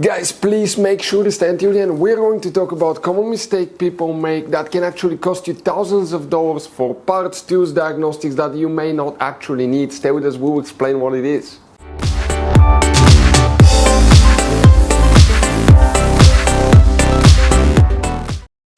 Guys, please make sure to stay until the end. We're going to talk about common mistake people make that can actually cost you thousands of dollars for parts, tools, diagnostics that you may not actually need. Stay with us, we'll explain what it is.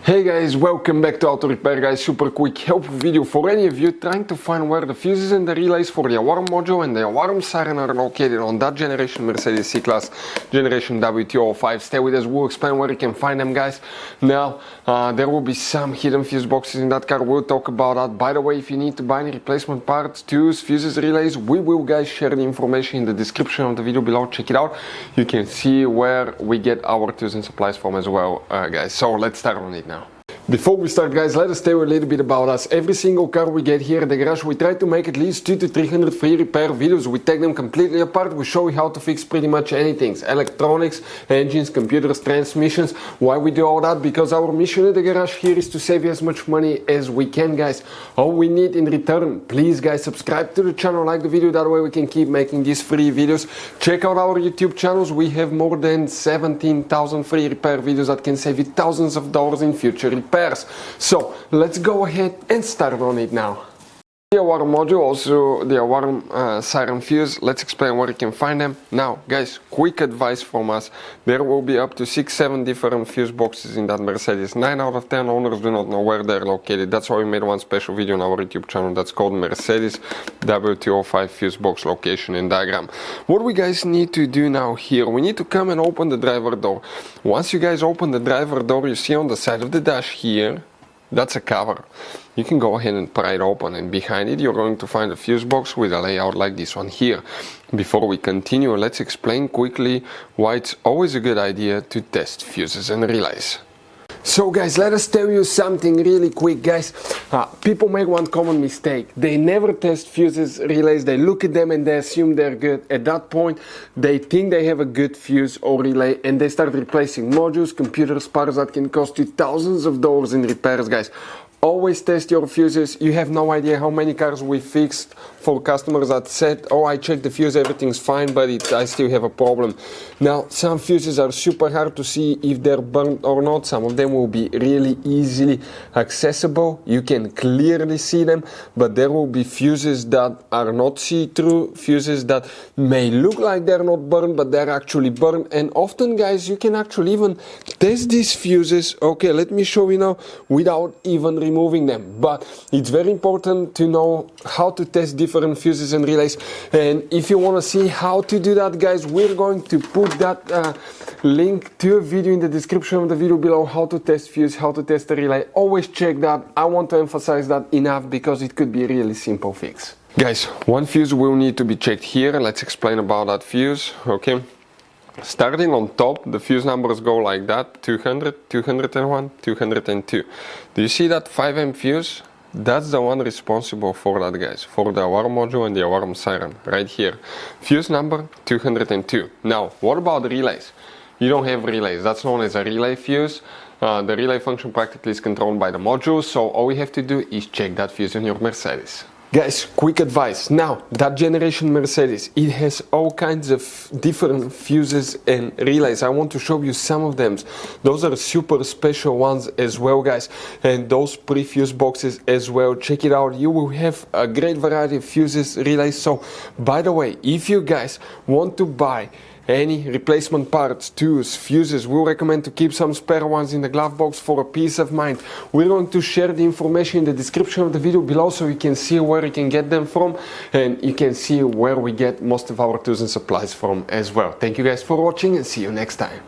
Hey guys, welcome back to Auto Repair guys. Super quick helpful video for any of you trying to find where the fuses and the relays for the alarm module and the alarm siren are located on that generation Mercedes C-Class generation W205. Stay with us, we'll explain where you can find them guys. Now, there will be some hidden fuse boxes in that car, we'll talk about that. By the way, if you need to buy any replacement parts, tools, fuses, relays, we will guys share the information in the description of the video below. Check it out. You can see where we get our tools and supplies from as well guys. So let's start on it now. Before we start guys, let us tell you a little bit about us. Every single car we get here at the garage, we try to make at least 200 to 300 free repair videos. We take them completely apart, we show you how to fix pretty much anything. Electronics, engines, computers, transmissions. Why we do all that? Because our mission at the garage here is to save you as much money as we can guys. All we need in return, please guys, subscribe to the channel, like the video, that way we can keep making these free videos. Check out our YouTube channels, we have more than 17,000 free repair videos that can save you thousands of dollars in future repairs. So let's go ahead and start on it now. The alarm module, also the alarm siren fuse, let's explain where you can find them. Now guys, quick advice from us, there will be up to 6-7 different fuse boxes in that Mercedes. 9 out of 10 owners do not know where they're located. That's why we made one special video on our YouTube channel that's called Mercedes W205 fuse box location and diagram. What we guys need to do now here, we need to come and open the driver door. Once you guys open the driver door, you see on the side of the dash here, that's a cover. You can go ahead and pry it open, and behind it you're going to find a fuse box with a layout like this one here. Before we continue, let's explain quickly why it's always a good idea to test fuses and relays. So guys, let us tell you something really quick guys. People make one common mistake. They never test fuses, relays, they look at them and they assume they're good. At that point, they think they have a good fuse or relay and they start replacing modules, computers, parts that can cost you thousands of dollars in repairs guys. Always test your fuses. You have no idea how many cars we fixed for customers that said, oh, I checked the fuse, everything's fine, but I still have a problem. Now, some fuses are super hard to see if they're burnt or not. Some of them will be really easily accessible. You can clearly see them, but there will be fuses that are not see-through, fuses that may look like they're not burned, but they're actually burned. And often, guys, you can actually even test these fuses. Okay, let me show you now without even removing them, but it's very important to know how to test different fuses and relays. And if you want to see how to do that guys, we're going to put that link to a video in the description of the video below, how to test fuse, how to test the relay. Always check that. I want to emphasize that enough because it could be a really simple fix. Guys, one fuse will need to be checked here. Let's explain about that fuse. Okay, starting on top, the fuse numbers go like that: 200, 201, 202. Do you see that 5M fuse? That's the one responsible for that guys, for the alarm module and the alarm siren, right here. Fuse number 202. Now, what about the relays? You don't have relays, that's known as a relay fuse. The relay function practically is controlled by the module, so all we have to do is check that fuse in your Mercedes. Guys, quick advice. Now, that generation Mercedes, it has all kinds of different fuses and relays. I want to show you some of them. Those are super special ones as well, guys. And those pre-fuse boxes as well. Check it out. You will have a great variety of fuses, relays. So, by the way, if you guys want to buy any replacement parts, tools, fuses, we'll recommend to keep some spare ones in the glove box for a peace of mind. We're going to share the information in the description of the video below so you can see where you can get them from, and you can see where we get most of our tools and supplies from as well. Thank you guys for watching and see you next time.